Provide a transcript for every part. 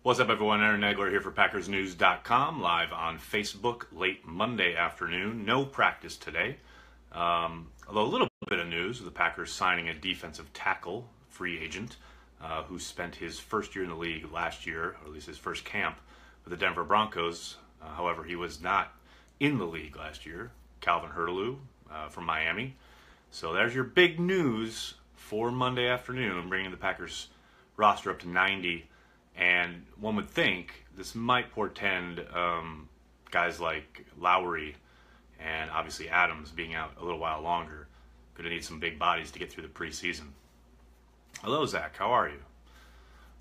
What's up, everyone? Aaron Nagler here for PackersNews.com, live on Facebook late Monday afternoon. No practice today. Although a little bit of news, the Packers signing a defensive tackle, free agent, who spent his first year in the league last year, or at least his first camp with the Denver Broncos. However, he was not in the league last year. Calvin Hurteloo from Miami. So there's your big news for Monday afternoon, bringing the Packers roster up to 90. And one would think this might portend guys like Lowry and obviously Adams being out a little while longer. Going to need some big bodies to get through the preseason. Hello, Zach. How are you?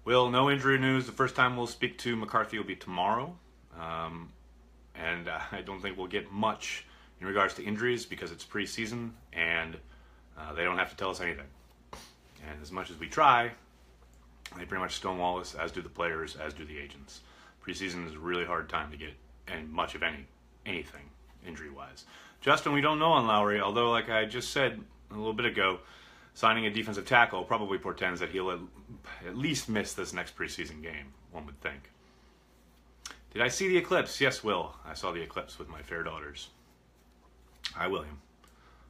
Well, no injury news. The first time we'll speak to McCarthy will be tomorrow. And I don't think we'll get much in regards to injuries because it's preseason and they don't have to tell us anything. And as much as we try, they pretty much stonewall us, as do the players, as do the agents. Preseason is a really hard time to get and much of anything injury-wise. Justin, we don't know on Lowry, although like I just said a little bit ago, signing a defensive tackle probably portends that he'll at least miss this next preseason game, one would think. Did I see the eclipse? Yes, Will. I saw the eclipse with my fair daughters. Hi, William.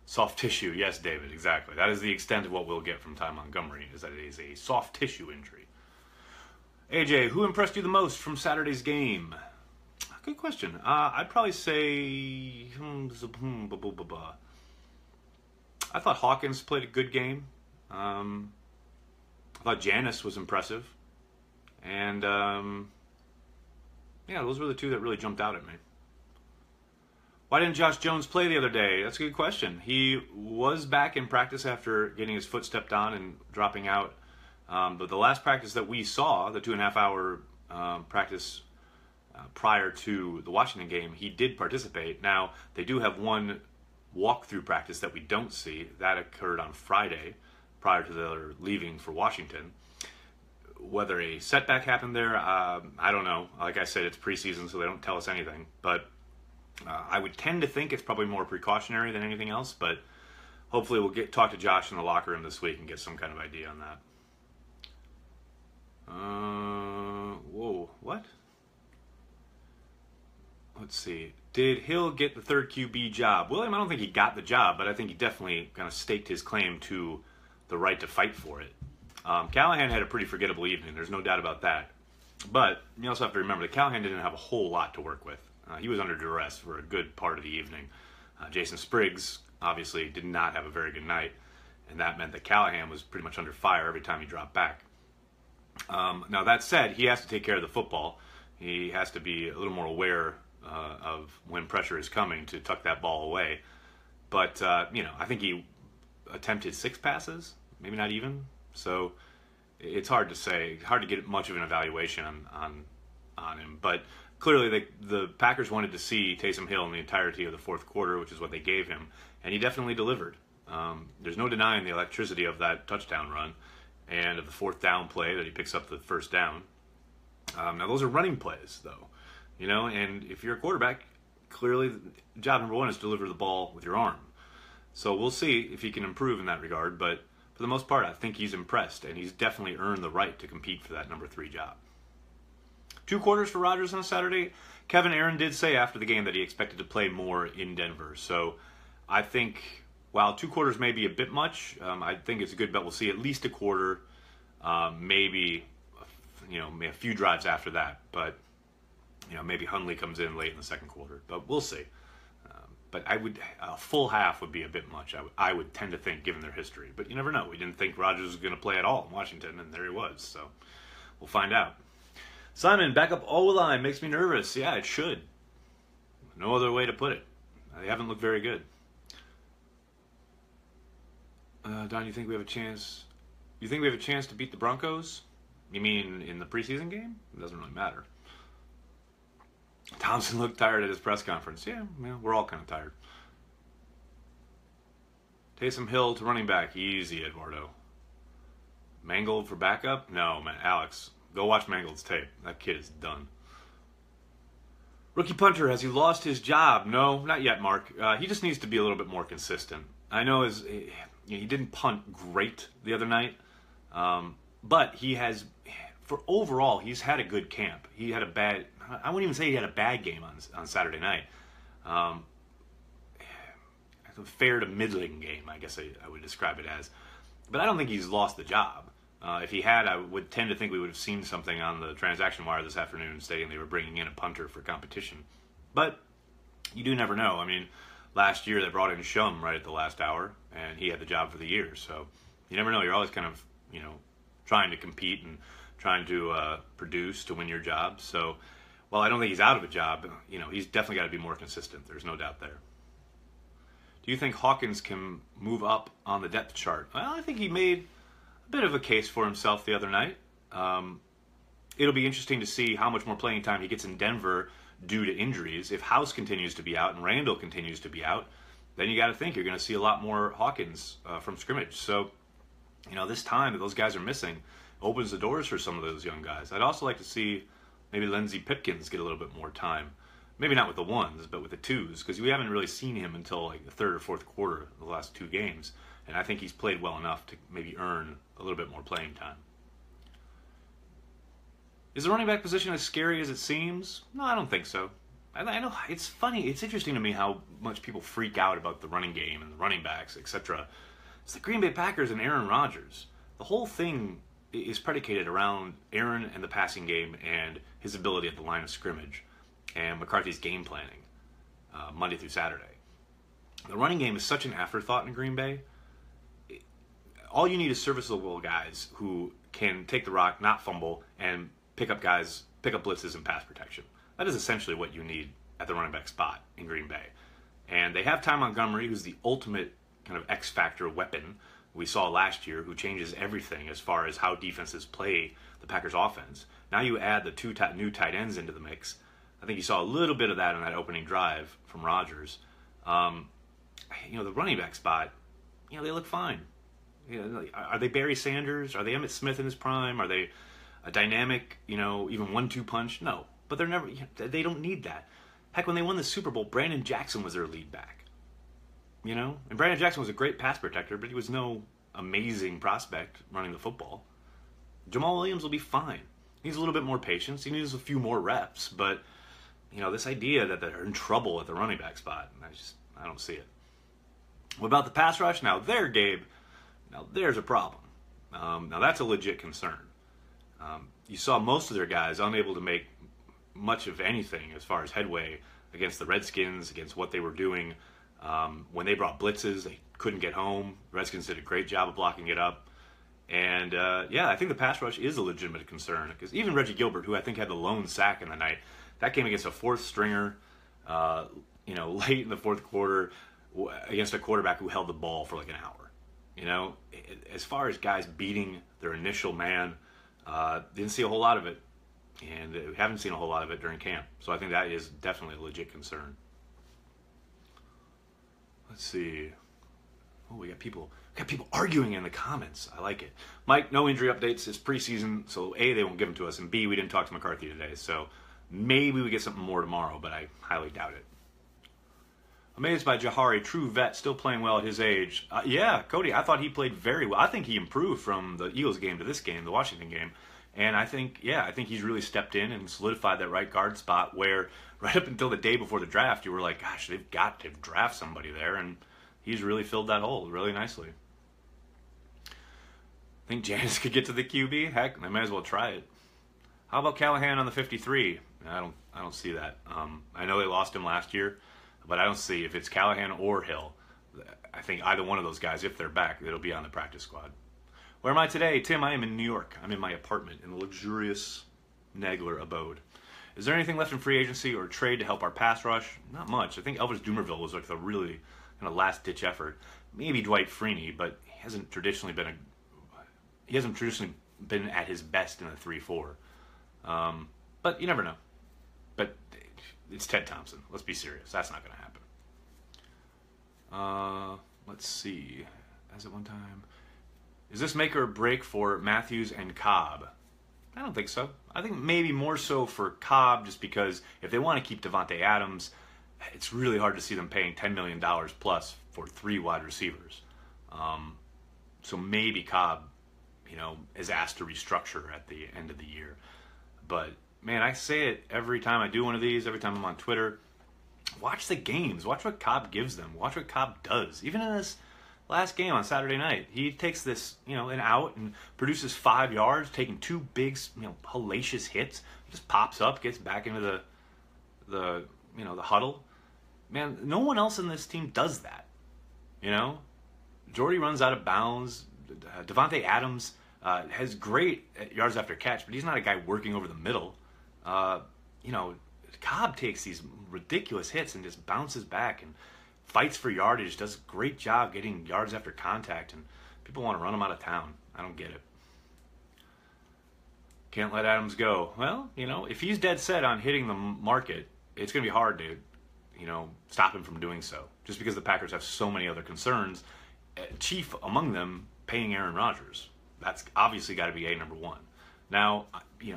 Soft tissue, yes, David, exactly. That is the extent of what we'll get from Ty Montgomery, is that it is a soft tissue injury. AJ, who impressed you the most from Saturday's game? Good question. I'd probably say... I thought Hawkins played a good game. I thought Janis was impressive. And, yeah, those were the two that really jumped out at me. Why didn't Josh Jones play the other day? That's a good question. He was back in practice after getting his foot stepped on and dropping out. But the last practice that we saw, the 2.5-hour practice prior to the Washington game, he did participate. Now, they do have one walkthrough practice that we don't see. That occurred on Friday prior to their leaving for Washington. Whether a setback happened there, I don't know. Like I said, it's preseason, so they don't tell us anything. But I would tend to think it's probably more precautionary than anything else, but hopefully we'll talk to Josh in the locker room this week and get some kind of idea on that. Whoa, what? Let's see. Did Hill get the third QB job? William, I don't think he got the job, but I think he definitely kind of staked his claim to the right to fight for it. Callahan had a pretty forgettable evening. There's no doubt about that. But you also have to remember that Callahan didn't have a whole lot to work with. He was under duress for a good part of the evening. Jason Spriggs obviously did not have a very good night, and that meant that Callahan was pretty much under fire every time he dropped back. Now that said, he has to take care of the football. He has to be a little more aware of when pressure is coming to tuck that ball away. But, I think he attempted 6 passes, maybe not even. So it's hard to say, hard to get much of an evaluation on him. But clearly, the Packers wanted to see Taysom Hill in the entirety of the fourth quarter, which is what they gave him, and he definitely delivered. There's no denying the electricity of that touchdown run and of the fourth down play that he picks up the first down. Now, those are running plays, though, and if you're a quarterback, clearly job number one is to deliver the ball with your arm. So we'll see if he can improve in that regard, but for the most part, I think he's impressed, and he's definitely earned the right to compete for that number 3 job. 2 quarters for Rodgers on Saturday. Kevin Aaron did say after the game that he expected to play more in Denver. So I think while 2 quarters may be a bit much, I think it's a good bet. We'll see at least a quarter, maybe a few drives after that. But maybe Hundley comes in late in the second quarter. But we'll see. But a full half would be a bit much. I would tend to think, given their history. But you never know. We didn't think Rodgers was going to play at all in Washington, and there he was. So we'll find out. Simon, backup O-line makes me nervous. Yeah, it should. No other way to put it. They haven't looked very good. Don, you think we have a chance? You think we have a chance to beat the Broncos? You mean in the preseason game? It doesn't really matter. Thompson looked tired at his press conference. Yeah, we're all kind of tired. Taysom Hill to running back. Easy, Eduardo. Mangold for backup? No, man. Alex, go watch Mangold's tape. That kid is done. Rookie punter, has he lost his job? No, not yet, Mark. He just needs to be a little bit more consistent. I know he didn't punt great the other night, but he has, for overall, he's had a good camp. He had a bad, I wouldn't even say he had a bad game on Saturday night. A fair to middling game, I guess I would describe it as. But I don't think he's lost the job. If he had, I would tend to think we would have seen something on the transaction wire this afternoon stating they were bringing in a punter for competition. But you do never know. I mean, last year they brought in Shum right at the last hour, and he had the job for the year. So you never know. You're always kind of, trying to compete and trying to produce to win your job. So while I don't think he's out of a job, he's definitely got to be more consistent. There's no doubt there. Do you think Hawkins can move up on the depth chart? Well, I think he made a bit of a case for himself the other night. It'll be interesting to see how much more playing time he gets in Denver due to injuries. If House continues to be out and Randall continues to be out, then you got to think you're going to see a lot more Hawkins from scrimmage. So, this time that those guys are missing opens the doors for some of those young guys. I'd also like to see maybe Lindsey Pipkins get a little bit more time. Maybe not with the ones, but with the twos, because we haven't really seen him until like the third or fourth quarter of the last two games. And I think he's played well enough to maybe earn a little bit more playing time. Is the running back position as scary as it seems? No, I don't think so. I know it's funny. It's interesting to me how much people freak out about the running game and the running backs, etc. It's the Green Bay Packers and Aaron Rodgers. The whole thing is predicated around Aaron and the passing game and his ability at the line of scrimmage and McCarthy's game planning Monday through Saturday. The running game is such an afterthought in Green Bay. All you need is serviceable guys who can take the rock, not fumble, and pick up blitzes and pass protection. That is essentially what you need at the running back spot in Green Bay. And they have Ty Montgomery, who's the ultimate kind of X-factor weapon we saw last year, who changes everything as far as how defenses play the Packers offense. Now you add the two new tight ends into the mix. I think you saw a little bit of that in that opening drive from Rodgers. The running back spot, they look fine. Are they Barry Sanders? Are they Emmitt Smith in his prime? Are they a dynamic, even 1-2 punch? No, but they're never. They don't need that. Heck, when they won the Super Bowl, Brandon Jackson was their lead back. And Brandon Jackson was a great pass protector, but he was no amazing prospect running the football. Jamal Williams will be fine. He needs a little bit more patience. He needs a few more reps, but this idea that they're in trouble at the running back spot, I don't see it. What about the pass rush? Now there, Gabe, there's a problem. Now that's a legit concern. You saw most of their guys unable to make much of anything as far as headway against the Redskins, against what they were doing. When they brought blitzes, they couldn't get home. The Redskins did a great job of blocking it up. And, I think the pass rush is a legitimate concern. Because even Reggie Gilbert, who I think had the lone sack in the night, that came against a fourth stringer, late in the fourth quarter against a quarterback who held the ball for like an hour. As far as guys beating their initial man, didn't see a whole lot of it. And we haven't seen a whole lot of it during camp. So I think that is definitely a legit concern. Let's see. Oh, we got people arguing in the comments. I like it. Mike, no injury updates. It's preseason, so A, they won't give them to us, and B, we didn't talk to McCarthy today, so maybe we get something more tomorrow, but I highly doubt it. Amazed by Jahari, true vet, still playing well at his age. Yeah, Cody, I thought he played very well. I think he improved from the Eagles game to this game, the Washington game. And I think he's really stepped in and solidified that right guard spot where right up until the day before the draft, you were like, gosh, they've got to draft somebody there. And he's really filled that hole really nicely. Think Janis could get to the QB? Heck, they might as well try it. How about Callahan on the 53? I don't see that. I know they lost him last year, but I don't see if it's Callahan or Hill. I think either one of those guys, if they're back, it'll be on the practice squad. Where am I today? Tim, I am in New York. I'm in my apartment in the luxurious Nagler abode. Is there anything left in free agency or trade to help our pass rush? Not much. I think Elvis Dumervil was like the really kind of last-ditch effort. Maybe Dwight Freeney, but he hasn't traditionally been at his best in the 3-4. But you never know. But it's Ted Thompson. Let's be serious. That's not going to happen. Let's see. As at one time... Is this make or break for Matthews and Cobb? I don't think so. I think maybe more so for Cobb, just because if they want to keep Devontae Adams, it's really hard to see them paying $10 million plus for 3 wide receivers. So maybe Cobb is asked to restructure at the end of the year. But man, I say it every time I do one of these, every time I'm on Twitter. Watch the games. Watch what Cobb gives them. Watch what Cobb does. Even in this last game on Saturday night, he takes this, an out and produces 5 yards, taking 2 big, hellacious hits. Just pops up, gets back into the huddle. Man, no one else in this team does that. Jordy runs out of bounds. Devontae Adams has great yards after catch, but he's not a guy working over the middle. Cobb takes these ridiculous hits and just bounces back and fights for yardage, does a great job getting yards after contact, and people want to run him out of town. I don't get it. Can't let Adams go. Well, if he's dead set on hitting the market, it's going to be hard to, stop him from doing so. Just because the Packers have so many other concerns, chief among them paying Aaron Rodgers. That's obviously got to be number one. Now,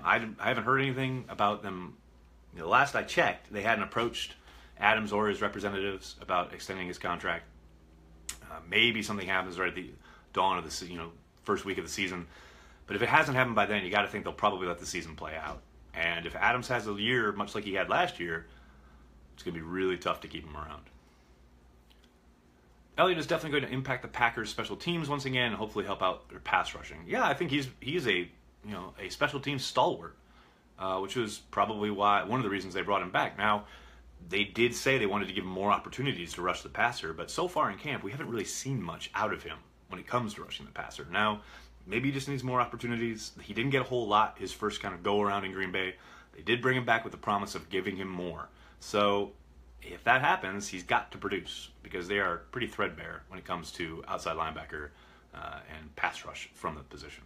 I haven't heard anything about them. Last I checked, they hadn't approached Adams or his representatives about extending his contract. Maybe something happens right at the dawn of the first week of the season. But if it hasn't happened by then, you got to think they'll probably let the season play out. And if Adams has a year much like he had last year, it's going to be really tough to keep him around. Elliott is definitely going to impact the Packers' special teams once again, and hopefully help out their pass rushing. Yeah, I think he's a special teams stalwart, which was probably one of the reasons they brought him back. Now, they did say they wanted to give him more opportunities to rush the passer, but so far in camp, we haven't really seen much out of him when it comes to rushing the passer. Now, maybe he just needs more opportunities. He didn't get a whole lot his first kind of go-around in Green Bay. They did bring him back with the promise of giving him more. So if that happens, he's got to produce, because they are pretty threadbare when it comes to outside linebacker and pass rush from the position.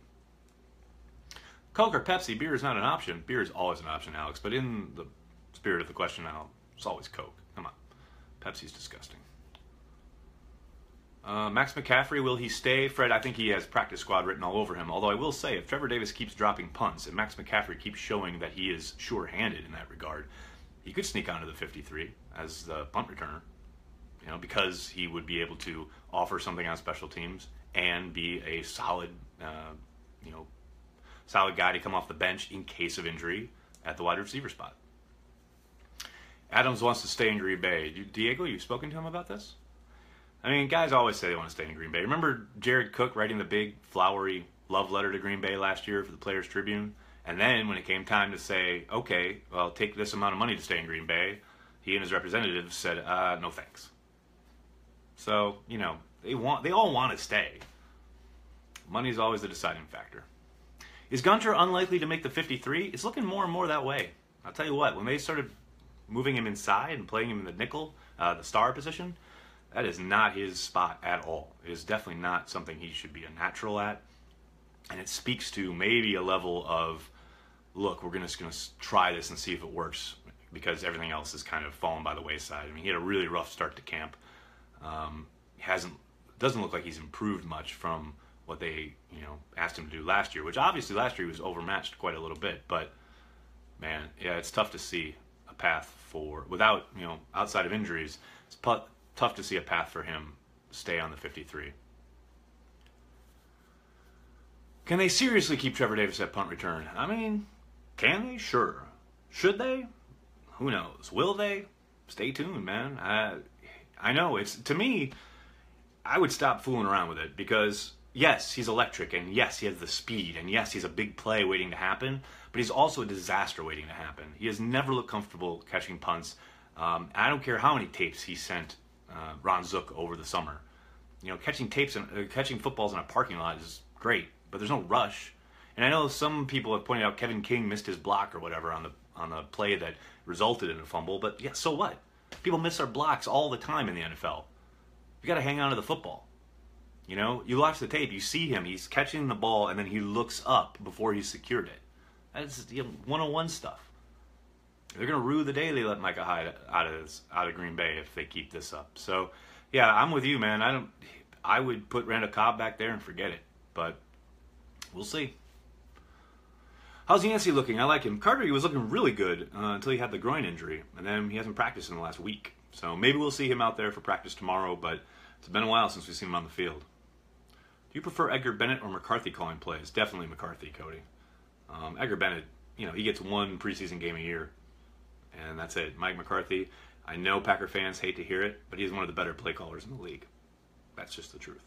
Coke or Pepsi, beer is not an option. Beer is always an option, Alex, but in the spirit of the question now, it's always Coke. Come on. Pepsi's disgusting. Max McCaffrey, will he stay? Fred, I think he has practice squad written all over him. Although I will say, if Trevor Davis keeps dropping punts and Max McCaffrey keeps showing that he is sure-handed in that regard, he could sneak onto the 53 as the punt returner, because he would be able to offer something on special teams and be a solid, solid guy to come off the bench in case of injury at the wide receiver spot. Adams wants to stay in Green Bay. Diego, you've spoken to him about this? I mean, guys always say they want to stay in Green Bay. Remember Jared Cook writing the big, flowery love letter to Green Bay last year for the Players Tribune? And then when it came time to say, okay, well, take this amount of money to stay in Green Bay, he and his representatives said, no thanks. So, they all want to stay. Money's always the deciding factor. Is Gunter unlikely to make the 53? It's looking more and more that way. I'll tell you what, when they started moving him inside and playing him in the nickel, the star position, that is not his spot at all. It is definitely not something he should be a natural at. And it speaks to maybe a level of, look, we're just going to try this and see if it works, because everything else has kind of fallen by the wayside. I mean, he had a really rough start to camp. Doesn't look like he's improved much from what they, asked him to do last year, which obviously last year he was overmatched quite a little bit. But, man, yeah, it's tough to see a path without, outside of injuries, it's tough to see a path for him to stay on the 53. Can they seriously keep Trevor Davis at punt return? I mean, can they? Sure. Should they? Who knows? Will they? Stay tuned, man. I know, to me, I would stop fooling around with it, because yes, he's electric, and yes, he has the speed, and yes, he's a big play waiting to happen, but he's also a disaster waiting to happen. He has never looked comfortable catching punts. I don't care how many tapes he sent Ron Zook over the summer. Catching footballs in a parking lot is great, but there's no rush. And I know some people have pointed out Kevin King missed his block or whatever on the play that resulted in a fumble, but yeah, so what? People miss their blocks all the time in the NFL. You got to hang on to the football. You watch the tape, you see him, he's catching the ball, and then he looks up before he's secured it. That's 101 stuff. They're going to rue the day they let Micah Hyde out of Green Bay if they keep this up. So, yeah, I'm with you, man. I would put Randall Cobb back there and forget it, but we'll see. How's Yancey looking? I like him. Carter, he was looking really good until he had the groin injury, and then he hasn't practiced in the last week. So maybe we'll see him out there for practice tomorrow, but it's been a while since we've seen him on the field. Do you prefer Edgar Bennett or McCarthy calling plays? Definitely McCarthy, Cody. Edgar Bennett, he gets one preseason game a year, and that's it. Mike McCarthy, I know Packer fans hate to hear it, but he's one of the better play callers in the league. That's just the truth.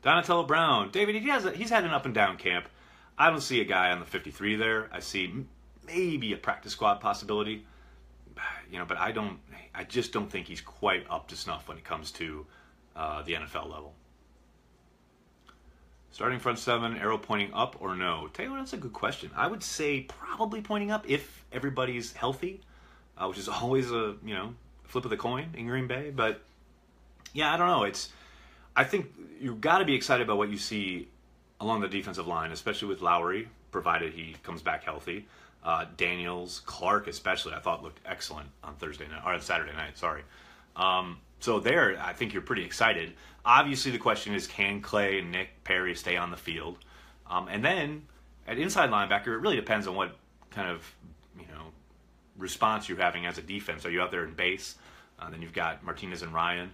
Donatello Brown. David, he's had an up and down camp. I don't see a guy on the 53 there. I see maybe a practice squad possibility, but I just don't think he's quite up to snuff when it comes to the NFL level. Starting front seven, arrow pointing up or no? Taylor, that's a good question. I would say probably pointing up if everybody's healthy, which is always a flip of the coin in Green Bay. But yeah, I don't know. I think you've got to be excited about what you see along the defensive line, especially with Lowry, provided he comes back healthy. Daniels, Clark especially, I thought looked excellent on Saturday night. Sorry. So there, I think you're pretty excited. Obviously, the question is, can Clay and Nick Perry stay on the field? And then at inside linebacker, it really depends on what kind of response you're having as a defense. Are you out there in base? Then you've got Martinez and Ryan,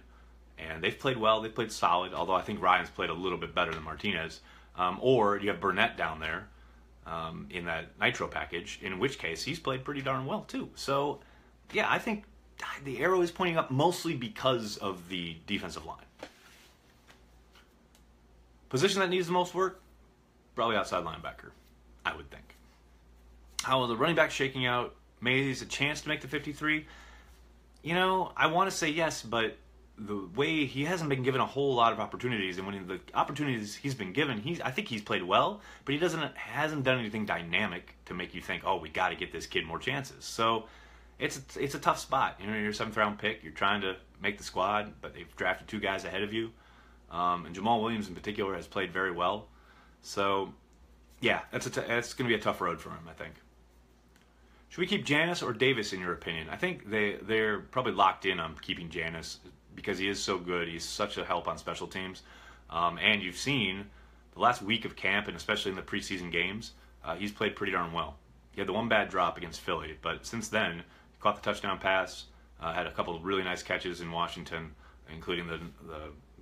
and they've played well. They've played solid, although I think Ryan's played a little bit better than Martinez. Or you have Burnett down there in that Nitro package, in which case he's played pretty darn well too. So, yeah, I think the arrow is pointing up mostly because of the defensive line. Position that needs the most work? Probably outside linebacker, I would think. How are the running backs shaking out? Maybe a chance to make the 53? I want to say yes, but the way he hasn't been given a whole lot of opportunities, and when the opportunities he's been given, I think he's played well, but he hasn't done anything dynamic to make you think, oh, we got to get this kid more chances. So it's a tough spot. You're a 7th round pick. You're trying to make the squad, but they've drafted 2 guys ahead of you, and Jamal Williams in particular has played very well. So yeah, that's going to be a tough road for him, I think. Should we keep Janis or Davis in your opinion? I think they're probably locked in on keeping Janis because he is so good. He's such a help on special teams. And you've seen the last week of camp, and especially in the preseason games, he's played pretty darn well. He had the one bad drop against Philly, but since then, he caught the touchdown pass, had a couple of really nice catches in Washington, including the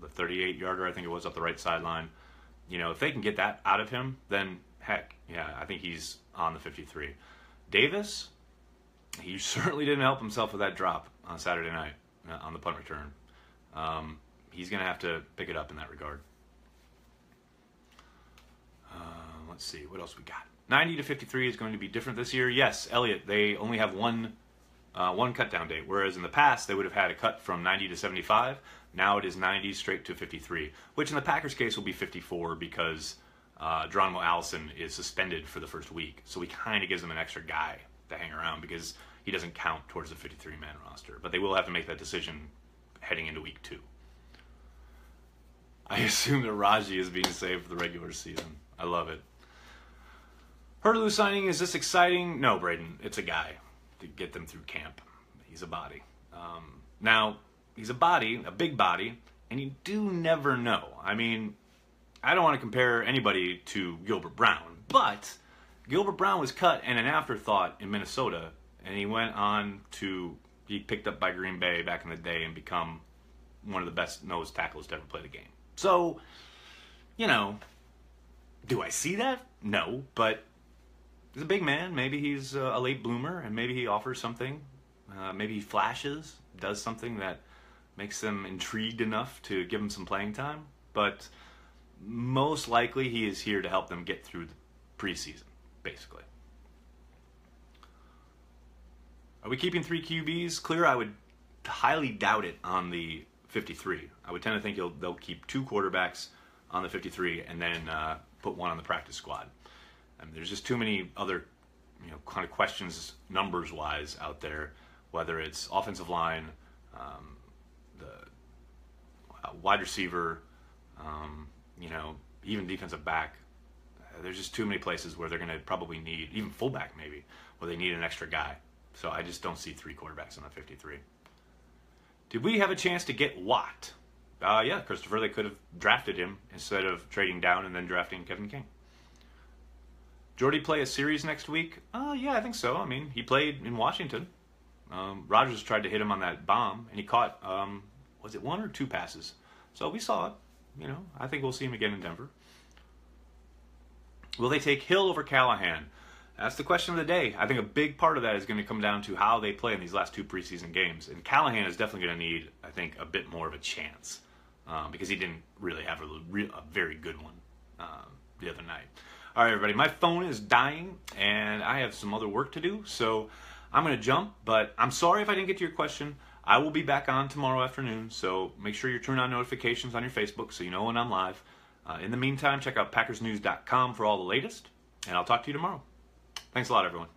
38-yarder, I think it was, up the right sideline. If they can get that out of him, then heck, yeah, I think he's on the 53. Davis, he certainly didn't help himself with that drop on Saturday night on the punt return. He's going to have to pick it up in that regard. Let's see, what else we got? 90 to 53 is going to be different this year. Yes, Elliot, they only have one cut down date, whereas in the past they would have had a cut from 90 to 75. Now it is 90 straight to 53, which in the Packers' case will be 54 because Geronimo Allison is suspended for the first week, so he kind of gives them an extra guy to hang around because he doesn't count towards the 53-man roster. But they will have to make that decision heading into week 2. I assume that Raji is being saved for the regular season. I love it. Hurley signing, is this exciting? No, Braden, it's a guy to get them through camp. He's a body. Now, he's a big body, and you do never know. I mean, I don't want to compare anybody to Gilbert Brown, but Gilbert Brown was cut and an afterthought in Minnesota, and he went on to be picked up by Green Bay back in the day and become one of the best nose tackles to ever play the game. So, do I see that? No, but he's a big man. Maybe he's a late bloomer, and maybe he offers something. Maybe he flashes, does something that makes them intrigued enough to give him some playing time. But most likely he is here to help them get through the preseason, basically. Are we keeping 3 QBs clear? I would highly doubt it on the 53. I would tend to think they'll keep 2 quarterbacks on the 53 and then put 1 on the practice squad. I mean, there's just too many other kind of questions numbers-wise out there, whether it's offensive line, the wide receiver, even defensive back. There's just too many places where they're going to probably need, even fullback maybe, where they need an extra guy. So I just don't see 3 quarterbacks on the 53. Did we have a chance to get Watt? Yeah, Christopher, they could have drafted him instead of trading down and then drafting Kevin King. Jordy play a series next week? Yeah, I think so. I mean, he played in Washington. Rodgers tried to hit him on that bomb, and he caught, was it 1 or 2 passes? So we saw it. I think we'll see him again in Denver. Will they take Hill over Callahan? That's the question of the day. I think a big part of that is going to come down to how they play in these last 2 preseason games. And Callahan is definitely going to need, I think, a bit more of a chance because he didn't really have a very good one the other night. All right, everybody, my phone is dying, and I have some other work to do, so I'm going to jump. But I'm sorry if I didn't get to your question. I will be back on tomorrow afternoon, so make sure you're turning on notifications on your Facebook so you know when I'm live. In the meantime, check out PackersNews.com for all the latest, and I'll talk to you tomorrow. Thanks a lot, everyone.